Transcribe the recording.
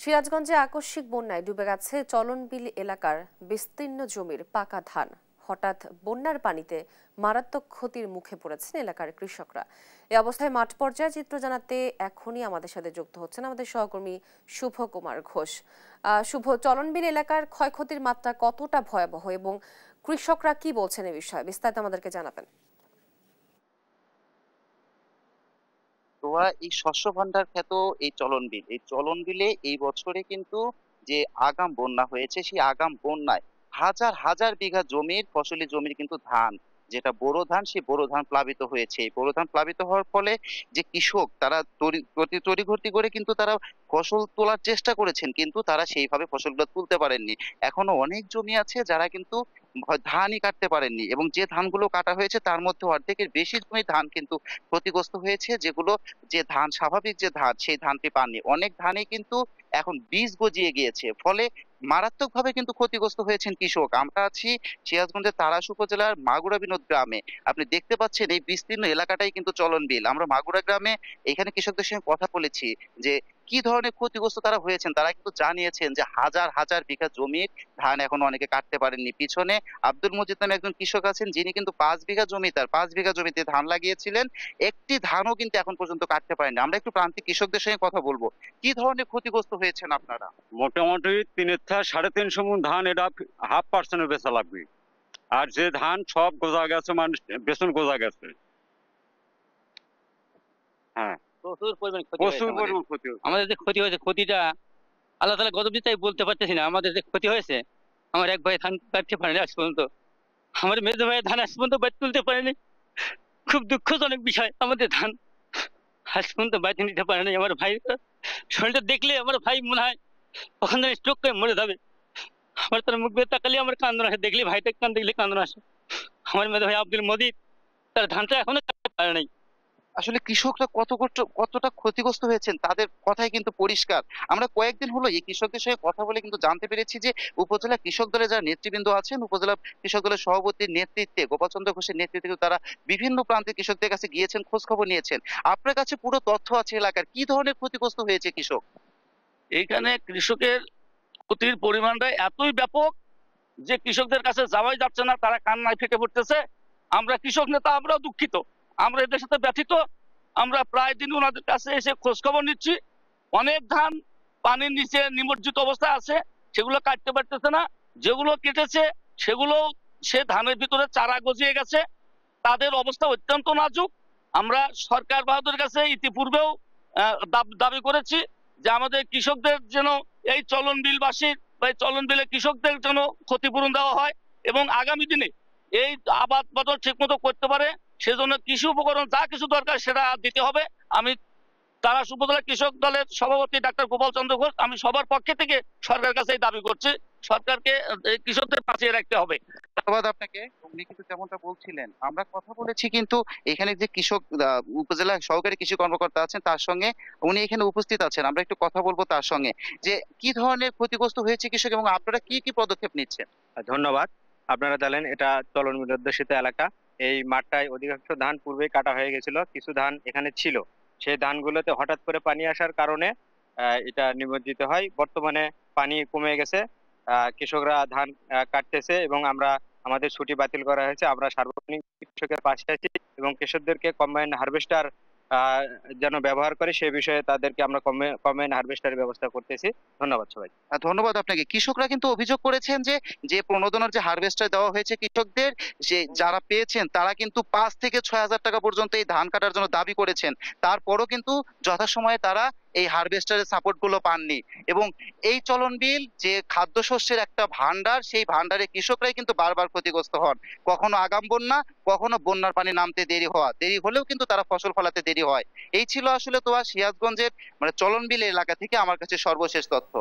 সিরাজগঞ্জে আকস্মিক বন্যায় ডুবে গেছে চলনবিল এলাকার বিস্তীর্ণ জমির পাকা ধান। হঠাৎ বন্যার পানিতে মারাত্মক ক্ষতির মুখে পড়েছেন এলাকার কৃষকরা। এই অবস্থায় মাঠ পর্যায়ে চিত্র জানাতে এখনই আমাদের সাথে যুক্ত হচ্ছেন আমাদের সহকর্মী শুভ কুমার ঘোষ। শুভ, চলনবিল এলাকার ক্ষয়ক্ষতির মাত্রা কতটা ভয়াবহ এবং কৃষকরা কি বলছেন এই বিষয়ে বিস্তারিত আমাদেরকে জানাবেন। এই শস্য ভান্ডার খ্যাত এই চলনবিলে এই বছরে কিন্তু যে আগাম বন্যা হয়েছে, সেই আগাম বন্যায় হাজার হাজার বিঘা জমির ফসলি জমির কিন্তু ধান, যেটা বোরো ধান, সেই বোরো ধান প্লাবিত হয়েছে। এই বোরো ধান প্লাবিত হওয়ার ফলে যে কৃষক তারা তড়িঘড়ি করে কিন্তু তারা ফসল তোলার চেষ্টা করেছেন, কিন্তু তারা সেইভাবে ফসলগুলো তুলতে পারেননি। এখনো অনেক জমি আছে যারা কিন্তু ধানই কাটতে পারেননি, এবং যে ধানগুলো কাটা হয়েছে তার মধ্যে অর্ধেকের বেশি জমি ধান কিন্তু ক্ষতিগ্রস্ত হয়েছে, যেগুলো যে ধান স্বাভাবিক যে ধান সেই ধানটি পাননি। অনেক ধানই কিন্তু এখন বীজ গজিয়ে গিয়েছে, ফলে মারাত্মকভাবে কিন্তু ক্ষতিগ্রস্ত হয়েছেন কৃষক। আমরা আছি সিরাজগঞ্জের তাড়াশ উপজেলার মাগুরা বিনোদ গ্রামে। আপনি দেখতে পাচ্ছেন এই বিস্তীর্ণ এলাকাটাই কিন্তু চলনবিল। আমরা মাগুরা গ্রামে এখানে কৃষকদের সঙ্গে কথা বলেছি যে কি ধরনের ক্ষতিগ্রস্ত তারা হয়েছেন। তারা কিন্তু জানিয়েছেন যে হাজার হাজার বিঘা জমির ধান এখন অনেকে কাটতে পারেননি। পিছনে আব্দুল মজিদ নামে একজন কৃষক আছেন, যিনি কিন্তু 5 বিঘা জমি, তার 5 বিঘা জমিতে ধান লাগিয়েছিলেন, একটি ধানও কিন্তু এখন পর্যন্ত কাটতে পারেনি। আমরা একটু প্রান্তিক কৃষকদের সঙ্গে কথা বলবো, কি ধরনের ক্ষতিগ্রস্ত হয়েছেন আপনারা? মোটামুটি 3.5-3.5 মণ ধান, এটা 0.5% বেচা লাগবে। আর যে ধান সব গোজা গেছে, মানুষ বেতন গোজা গেছে। হ্যাঁ, প্রচুর পরিমাণ ক্ষতি প্রচুর হয়েছে পরিমাণ ক্ষতি হয়েছে। আমাদের যে ক্ষতি হয়েছে, ক্ষতিটা আল্লাহ তাআলা গজব দিতে বলতে পারতেছি না। আমাদের যে ক্ষতি হয়েছে, আমার এক ভাই ধান কাটতে পারেনি আজ পর্যন্ত, আমার মেজো ভাই ধান আজ পর্যন্ত বাইর তুলতে পারেনি। খুব দুঃখজনক বিষয়, আমাদের ধান আজ পর্যন্ত বাইরে নিতে পারেনি। আমার ভাই শরীরটা দেখলে আমার ভাই মনে হয় ওখানে স্ট্রোক করে মরে যাবে। আমার তার মুখ দিয়ে তাকালে আমার কান্দন আসে, দেখলে ভাইটা কান দেখলে কান্দন আসে। আমার মেজো ভাই আব্দুল মজিদ, তার ধানটা এখনো কাটতে পারে নাই। আসলে কৃষকরা কতটা ক্ষতিগ্রস্ত হয়েছেন তাদের কথাই কিন্তু পরিষ্কার। আমরা কয়েকদিন হলো এই কৃষকদের সঙ্গে কথা বলে কিন্তু জানতে পেরেছি যে উপজেলা কৃষক দলের যারা নেতৃবৃন্দ আছেন, উপজেলা কৃষক দলের সভাপতির নেতৃত্বে, গোপালচন্দ্র ঘোষের নেতৃত্বে কিন্তু তারা বিভিন্ন প্রান্তের কৃষকদের কাছে গিয়েছেন, খোঁজ খবর নিয়েছেন। আপনার কাছে পুরো তথ্য আছে এলাকার কি ধরনের ক্ষতিগ্রস্ত হয়েছে কৃষক? এইখানে কৃষকের ক্ষতির পরিমাণটা এতই ব্যাপক যে কৃষকদের কাছে যাওয়াই যাচ্ছে না, তারা কান্নায় ফেটে পড়তেছে। আমরা কৃষক নেতা, আমরাও দুঃখিত, আমরা এদের সাথে ব্যথিত। আমরা প্রায় দিন ওনাদের কাছে এসে খোঁজ খবর নিচ্ছি। অনেক ধান পানির নিচে নিমজ্জিত অবস্থায় আছে, সেগুলো কাটতে পারতেছে না। যেগুলো কেটেছে সেগুলো সে ধানের ভিতরে চারা গজিয়ে গেছে, তাদের অবস্থা অত্যন্ত নাজুক। আমরা সরকার বাহাদুরের কাছে ইতিপূর্বেও দাবি করেছি যে আমাদের কৃষকদের যেন এই চলনবিলবাসীর বা এই চলনবিলের কৃষকদের যেন ক্ষতিপূরণ দেওয়া হয়, এবং আগামী দিনে এই আবাদ বদল ঠিক মতো করতে পারে সেজন্য কৃষি উপকরণ যা কিছু দরকার সেটা দিতে হবে। আমি তাড়াশ উপজেলা কৃষক দলের সভাপতি ডাক্তার গোপাল চন্দ্র ঘোষ, আমি সবার পক্ষে থেকে সরকারের কাছে দাবি করছি, সরকারকে কৃষকদের বাঁচিয়ে রাখতে হবে। ধন্যবাদ আপনাকে। উনি কিন্তু যেমনটা বলছিলেন, আমরা কথা বলেছি কিন্তু এখানে যে কৃষক উপজেলা সহকারী কৃষি কর্মকর্তা আছেন তার সঙ্গে, উনি এখানে উপস্থিত আছেন। আমরা একটু কথা বলবো তার সঙ্গে যে কি ধরনের ক্ষতিগ্রস্ত হয়েছে কৃষক এবং আপনারা কি কি পদক্ষেপ নিচ্ছেন। ধন্যবাদ। আপনারা জানেন এটা চলনবিল অধ্যুষিত এলাকা। এই মাঠটায় অধিকাংশ ধান পূর্বেই কাটা হয়ে গেছিল, কিছু ধান এখানে ছিল, সেই ধানগুলোতে হঠাৎ করে পানি আসার কারণে এটা নিমজ্জিত হয়। বর্তমানে পানি কমে গেছে, কৃষকরা ধান কাটতেছে এবং আমাদের ছুটি বাতিল করা হয়েছে। আমরা সার্বজনীন কৃষকের পাশে আছি এবং কৃষকদেরকে কম্বাইন হারভেস্টার যেন ব্যবহার করে সে বিষয়ে তাদেরকে আমরা কম্বাইন হারভেস্টারের ব্যবস্থা করতেছি। ধন্যবাদ সবাই। ধন্যবাদ আপনাকে। কৃষকরা কিন্তু অভিযোগ করেছেন যে যে প্রণোদনার যে হারভেস্টার দেওয়া হয়েছে কৃষকদের, সে যারা পেয়েছেন তারা কিন্তু 5 থেকে 6 হাজার টাকা পর্যন্ত এই ধান কাটার জন্য দাবি করেছেন, তারপরও কিন্তু যথাসময়ে তারা এই হারভেস্টারের সাপোর্ট গুলো পাননি। এবং এই চলনবিল যে খাদ্যশস্যের একটা ভান্ডার, সেই ভান্ডারে কৃষকরাই কিন্তু বারবার ক্ষতিগ্রস্ত হন। কখনো আগাম বন্যা, কখনো বন্যার পানি নামতে দেরি হলেও কিন্তু তারা ফসল ফলাতে দেরি হয়। এই ছিল আসলে সিরাজগঞ্জের চলনবিল এলাকা থেকে আমার কাছে সর্বশেষ তথ্য।